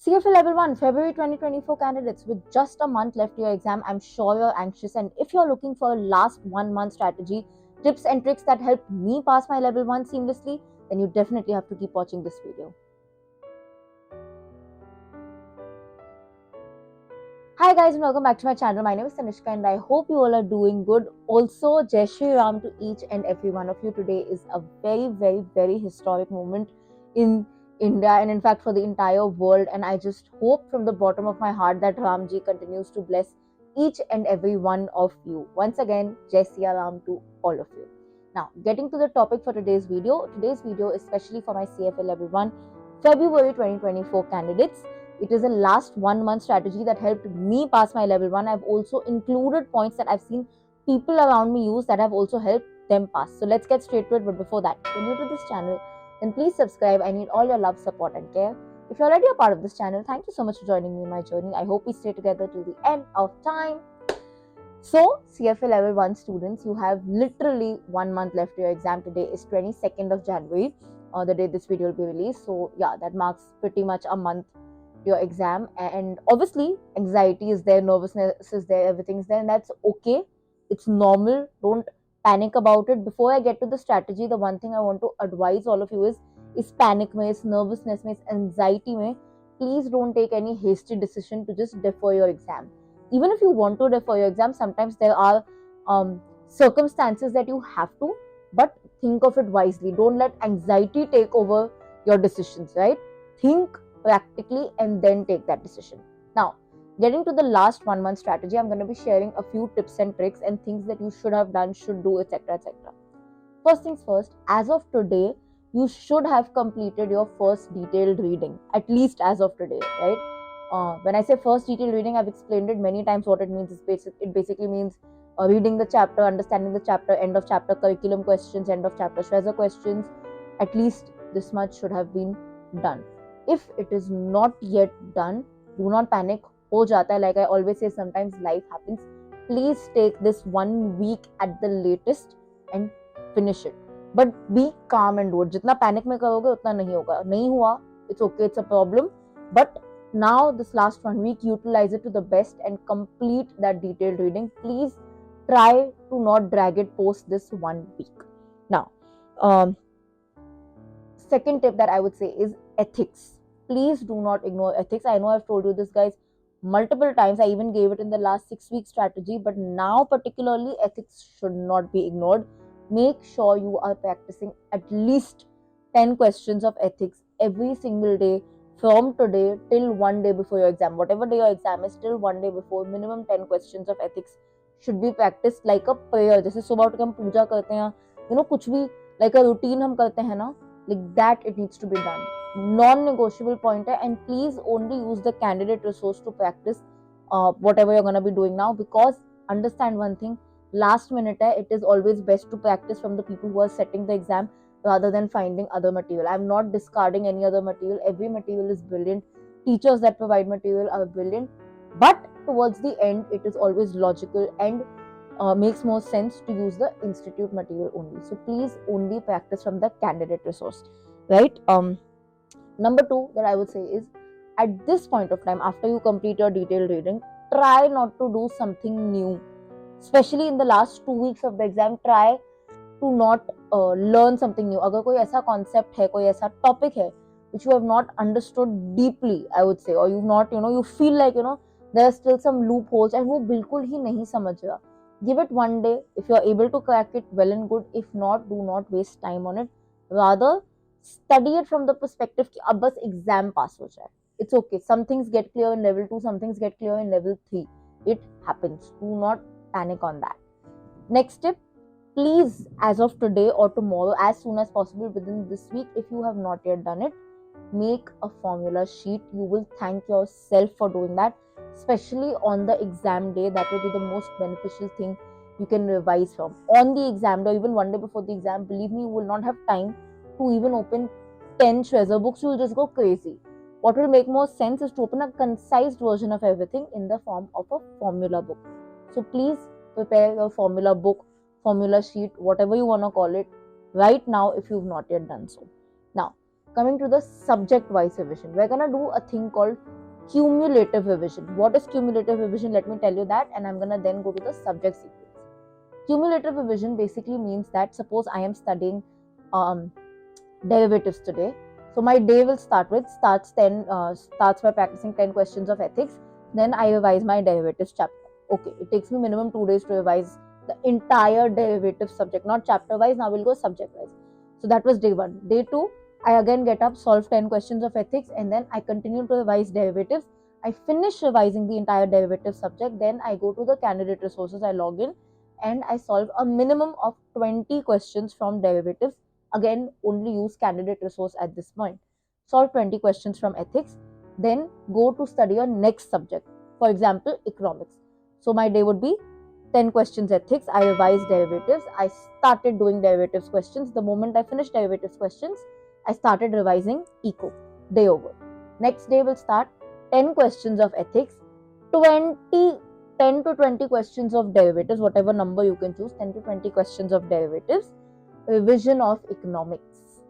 CFA Level 1, February 2024 candidates, with just a month left to your exam, I'm sure you're anxious. And if you're looking for a last 1 month strategy, tips and tricks that helped me pass my Level 1 seamlessly, then you definitely have to keep watching this video. Hi guys and welcome back to my channel. My name is Tanishka and I hope you all are doing good. Also, Jai Shri Ram to each and every one of you. Today is a very historic moment in India and in fact for the entire world, and I just hope from the bottom of my heart that Ramji continues to bless each and every one of you. Once again, Jai Shri Ram to all of you. Now, getting to the topic for today's video is especially for my CFA Level 1 February 2024 candidates. It is a last 1 month strategy that helped me pass my Level 1. I've also included points that I've seen people around me use that have also helped them pass. So let's get straight to it. But before that, if you're new to this channel, then please subscribe. I need all your love, support and care. If you're already a part of this channel, thank you so much for joining me in my journey. I hope we stay together till the end of time. So, CFA Level 1 students, you have literally 1 month left to your exam. Today is 22nd of January, the day this video will be released. So, yeah, that marks pretty much a month your exam, and obviously anxiety is there, nervousness is there, everything is there, and that's okay. It's normal. Don't panic about it. Before I get to the strategy, the one thing I want to advise all of you is panic mein, is nervousness mein, is anxiety mein, please don't take any hasty decision to just defer your exam. Even if you want to defer your exam, sometimes there are circumstances that you have to, but think of it wisely. Don't let anxiety take over your decisions, right? Think practically and then take that decision. Now, getting to the last 1 month strategy, I'm going to be sharing a few tips and tricks and things that you should have done, should do, etc. etc. First things first, as of today, you should have completed your first detailed reading, at least as of today, right? When I say first detailed reading, I've explained it many times what it means. It basically means reading the chapter, understanding the chapter, end of chapter curriculum questions, end of chapter Shweza questions. At least this much should have been done. If it is not yet done, do not panic. Ho jata hai, like I always say, sometimes life happens. Please take this 1 week at the latest and finish it. But be calm and do it. Jitna panic mein karoge, utna nahi hoga. Nahi hua, it's okay, it's a problem. But now this last 1 week, utilize it to the best and complete that detailed reading. Please try to not drag it post this 1 week. Now, second tip that I would say is ethics. Please do not ignore ethics. I know I've told you this, guys, multiple times. I even gave it in the last 6 week strategy, but now particularly ethics should not be ignored. Make sure you are practicing at least 10 questions of ethics every single day from today till 1 day before your exam. Whatever day your exam is, till 1 day before, minimum 10 questions of ethics should be practiced like a prayer. जैसे सुबह उठ के हम पूजा करते हैं, कुछ भी like a routine हम करते हैं ना, like that it needs to be done. Non-negotiable point hai, and please only use the candidate resource to practice whatever you're going to be doing now, because understand one thing, last minute hai, it is always best to practice from the people who are setting the exam rather than finding other material. I'm not discarding any other material. Every material is brilliant. Teachers that provide material are brilliant, but towards the end it is always logical and makes more sense to use the institute material only. So please only practice from the candidate resource, right? Number 2 that I would say is, at this point of time, after you complete your detailed reading, try not to do something new. Especially in the last 2 weeks of the exam, try to not learn something new. अगर कोई ऐसा concept है, कोई ऐसा topic है which you have not understood deeply, I would say, or you've not, you feel like, there are still some loopholes and वो बिल्कुल ही नहीं समझ रहा, give it 1 day. If you are able to crack it, well and good. If not, do not waste time on it. Rather, study it from the perspective कि अब बस exam pass हो जाए. It's okay. Some things get clear in level 2, some things get clear in level 3. It happens. Do not panic on that. Next tip, please, as of today or tomorrow, as soon as possible within this week, if you have not yet done it, make a formula sheet. You will thank yourself for doing that, especially on the exam day. That will be the most beneficial thing you can revise from. On the exam day, or even 1 day before the exam, believe me, you will not have time to even open 10 Shweza books. You will just go crazy. What will make more sense is to open a concise version of everything in the form of a formula book. So please prepare your formula book, formula sheet, whatever you want to call it, right now if you've not yet done so. Now, coming to the subject wise revision, we're going to do a thing called cumulative revision. What is cumulative revision? Let me tell you that, and I'm gonna then go to the subject sequence. Cumulative revision basically means that suppose I am studying derivatives today. So my day will starts by practicing 10 questions of ethics. Then I revise my derivatives chapter. Okay, it takes me minimum 2 days to revise the entire derivative subject, not chapter wise. Now we'll go subject wise. So that was day one. Day two, I again get up, solve 10 questions of ethics, and then I continue to revise derivatives. I finish revising the entire derivative subject. Then I go to the candidate resources. I log in and I solve a minimum of 20 questions from derivatives. Again, only use candidate resource at this point. Solve 20 questions from ethics, then go to study your next subject. For example, economics. So my day would be 10 questions ethics. I revised derivatives. I started doing derivatives questions. The moment I finished derivatives questions, I started revising eco. Day over. Next day will start 10 questions of ethics, 20 10 to 20 questions of derivatives, whatever number you can choose, 10 to 20 questions of derivatives, revision of economics.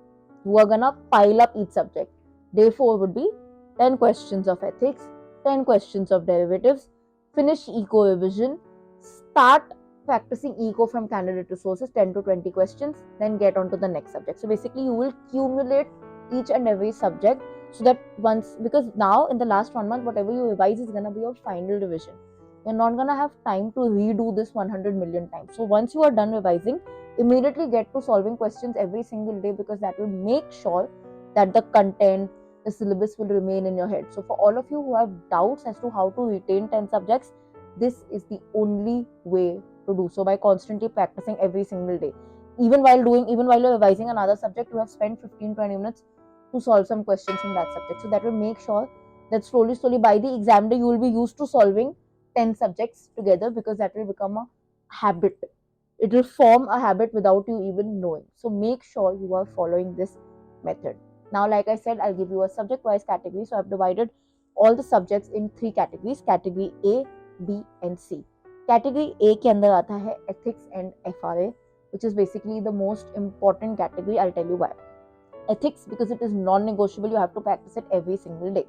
You are gonna pile up each subject. Day 4 would be 10 questions of ethics, 10 questions of derivatives, finish eco revision, start practicing eco from candidate resources, 10 to 20 questions, then get on to the next subject. So basically you will accumulate each and every subject so that once, because now in the last 1 month, whatever you revise is gonna be your final revision. You're not gonna have time to redo this 100 million times. So once you are done revising, immediately get to solving questions every single day, because that will make sure that the content, the syllabus will remain in your head. So for all of you who have doubts as to how to retain 10 subjects, this is the only way to do so, by constantly practicing every single day. Even while you're revising another subject, you have spent 15-20 minutes to solve some questions from that subject. So that will make sure that slowly by the exam day you will be used to solving 10 subjects together, because that will become a habit. It will form a habit without you even knowing. So make sure you are following this method. Now, like I said, I'll give you a subject wise category. So I've divided all the subjects in 3 categories: category A, B and C. Category A के अंदर आता है ethics and FRA, which is basically the most important category. I'll tell you why. Ethics, because it is non-negotiable, you have to practice it every single day.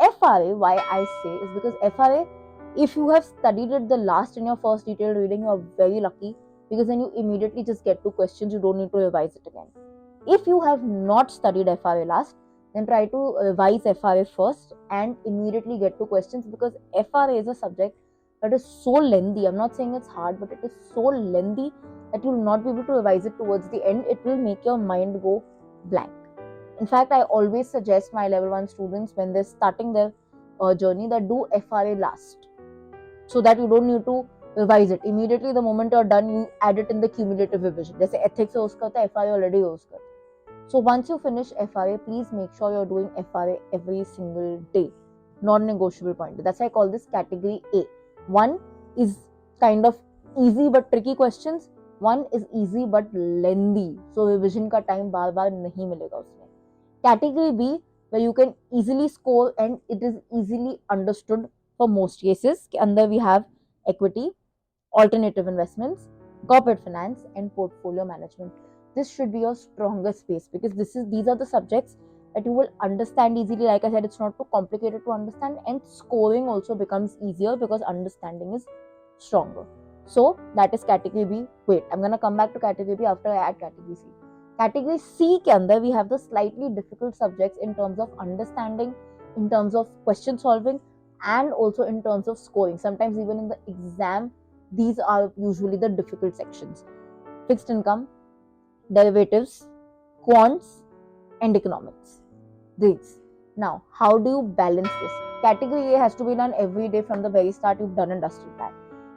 FRA, why I say, is because FRA, if you have studied it the last in your first detailed reading, you are very lucky, because then you immediately just get to questions. You don't need to revise it again. If you have not studied FRA last, then try to revise FRA first and immediately get to questions, because FRA is a subject that is so lengthy. I'm not saying it's hard, but it is so lengthy that you will not be able to revise it towards the end. It will make your mind go blank. In fact, I always suggest my level 1 students, when they're starting their journey, that do FRA last, so that you don't need to revise it. Immediately the moment you're done, you add it in the cumulative revision. जैसे ethics से उसका होता है, FRA already use करते. So once you finish FRA, please make sure you're doing FRA every single day. Non-negotiable point. That's why I call this category A. One is kind of easy but tricky questions. One is easy but lengthy. So revision का time बार-बार नहीं मिलेगा उसमें. Category B, where you can easily score and it is easily understood for most cases. के अंदर we have equity, alternative investments, corporate finance and portfolio management. This should be your strongest space, because these are the subjects that you will understand easily. Like I said, it's not too complicated to understand, and scoring also becomes easier because understanding is stronger. So that is category B. Wait, I'm gonna come back to category B after I add category C. Category C के अंदर we have the slightly difficult subjects in terms of understanding, in terms of question solving, and also in terms of scoring. Sometimes even in the exam, these are usually the difficult sections: fixed income, derivatives, quants, and economics. These. Now, how do you balance this? Category A has to be done every day from the very start. You've done and dusted that.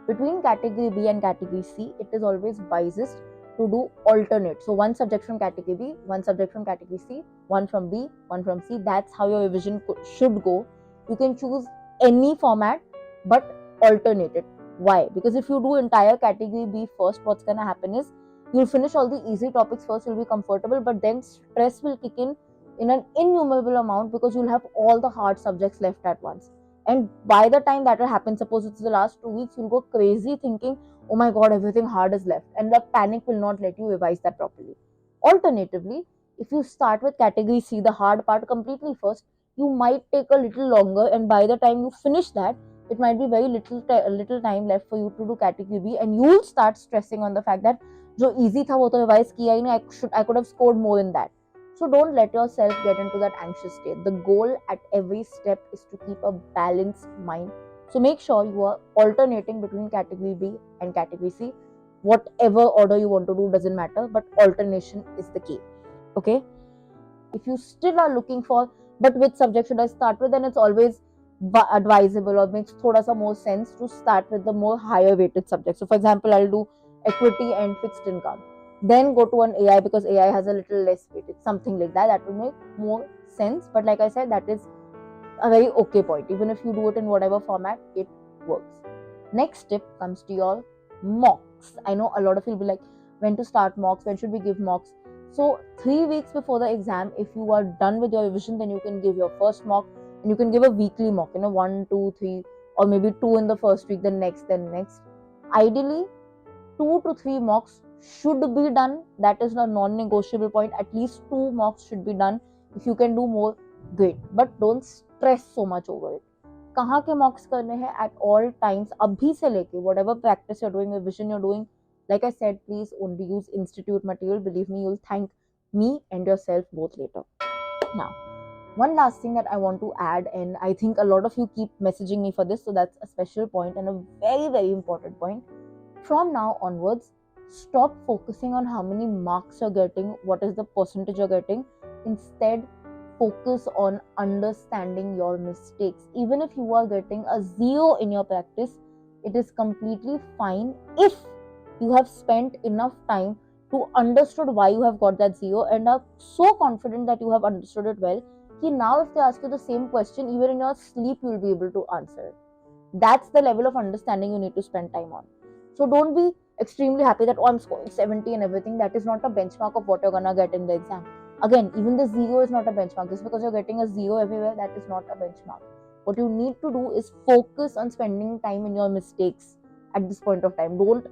Between category B and category C, it is always wisest to do alternate. So one subject from category B, one subject from category C, one from B, one from C. That's how your revision should go. You can choose any format, but alternate it. Why? Because if you do entire category B first, what's gonna happen is you'll finish all the easy topics first, you'll be comfortable, but then stress will kick in an innumerable amount, because you'll have all the hard subjects left at once. And by the time that will happen, suppose it's the last 2 weeks, you'll go crazy thinking, oh my god, everything hard is left, and the panic will not let you revise that properly. Alternatively, if you start with category C, the hard part completely first, you might take a little longer, and by the time you finish that, it might be very little time left for you to do category B, and you'll start stressing on the fact that जो easy था वो तो revise किया ही नहीं, I could have scored more in that. So don't let yourself get into that anxious state. The goal at every step is to keep a balanced mind. So make sure you are alternating between category B and category C. Whatever order you want to do doesn't matter, but alternation is the key. Okay? If you still are looking for, but which subject should I start with, then it's always advisable or makes thoda sa more sense to start with the more higher weighted subject. So for example, I'll do equity and fixed income, then go to an AI because AI has a little less weighted, something like that. That will make more sense. But like I said, that is a very okay point. Even if you do it in whatever format, it works. Next tip comes to your mocks. I know a lot of you will be like, when to start mocks, when should we give mocks? So 3 weeks before the exam, if you are done with your revision, then you can give your first mock, and you can give a weekly mock, 1, 2, 3, or maybe 2 in the first week, then next. Ideally, 2 to 3 mocks should be done. That is a non-negotiable point. At least 2 mocks should be done. If you can do more, great. But don't stress so much over it. कहाँ के mocks करने हैं at all times, अभी से लेके whatever practice you're doing, revision you're doing. Like I said, please only use institute material. Believe me, you'll thank me and yourself both later. Now, one last thing that I want to add, and I think a lot of you keep messaging me for this, so that's a special point and a very, very important point. From now onwards, stop focusing on how many marks you're getting, what is the percentage you're getting. Instead, focus on understanding your mistakes. Even if you are getting a 0 in your practice, it is completely fine if you have spent enough time to understood why you have got that 0 and are so confident that you have understood it well. Now if they ask you the same question, even in your sleep, you will be able to answer it. That's the level of understanding you need to spend time on. So don't be extremely happy that, I'm scoring 70 and everything. That is not a benchmark of what you're gonna get in the exam. Again, even the 0 is not a benchmark. Just because you're getting a 0 everywhere, that is not a benchmark. What you need to do is focus on spending time in your mistakes at this point of time. Don't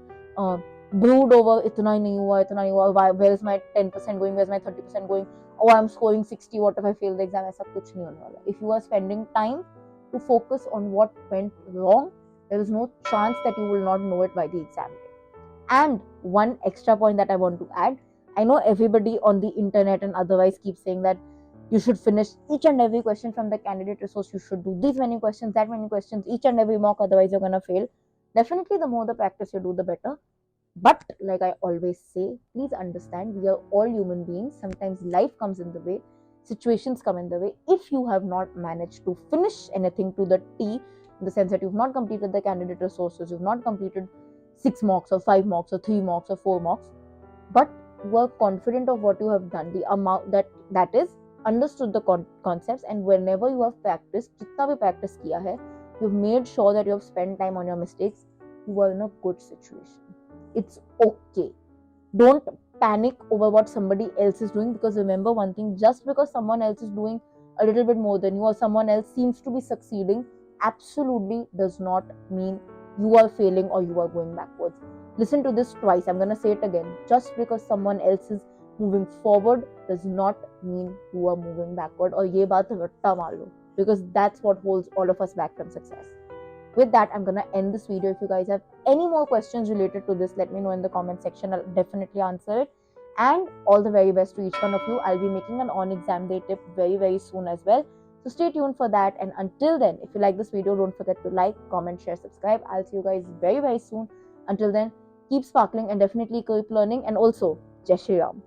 brood over itna hi nahi hua, where is my 10% going, where is my 30% going, I'm scoring 60, what if I fail the exam? Aisa kuch nahi hone wala. If you are spending time to focus on what went wrong, there is no chance that you will not know it by the exam day. And one extra point that I want to add, I know everybody on the internet and otherwise keeps saying that you should finish each and every question from the candidate resource, you should do these many questions, that many questions, each and every mock, otherwise you're going to fail. Definitely, the more the practice you do, the better. But like I always say, please understand, we are all human beings. Sometimes life comes in the way, situations come in the way. If you have not managed to finish anything to the T, in the sense that you've not completed the candidate resources, you've not completed 6 mocks or 5 mocks or 3 mocks or 4 mocks, but you are confident of what you have done, the amount that is understood the concepts, and whenever you have practiced, jitna bhi practice kiya hai, you've made sure that you have spent time on your mistakes, you are in a good situation. It's okay. Don't panic over what somebody else is doing, because remember one thing, just because someone else is doing a little bit more than you or someone else seems to be succeeding, absolutely does not mean you are failing or you are going backwards. Listen to this twice. I'm going to say it again. Just because someone else is moving forward does not mean you are moving backward. Or ye baat ratta maar lo, because that's what holds all of us back from success. With that, I'm gonna end this video. If you guys have any more questions related to this, let me know in the comment section. I'll definitely answer it. And all the very best to each one of you. I'll be making an on-exam day tip very, very soon as well. So stay tuned for that. And until then, if you like this video, don't forget to like, comment, share, subscribe. I'll see you guys very, very soon. Until then, keep sparkling and definitely keep learning. And also, Jai Shri Ram.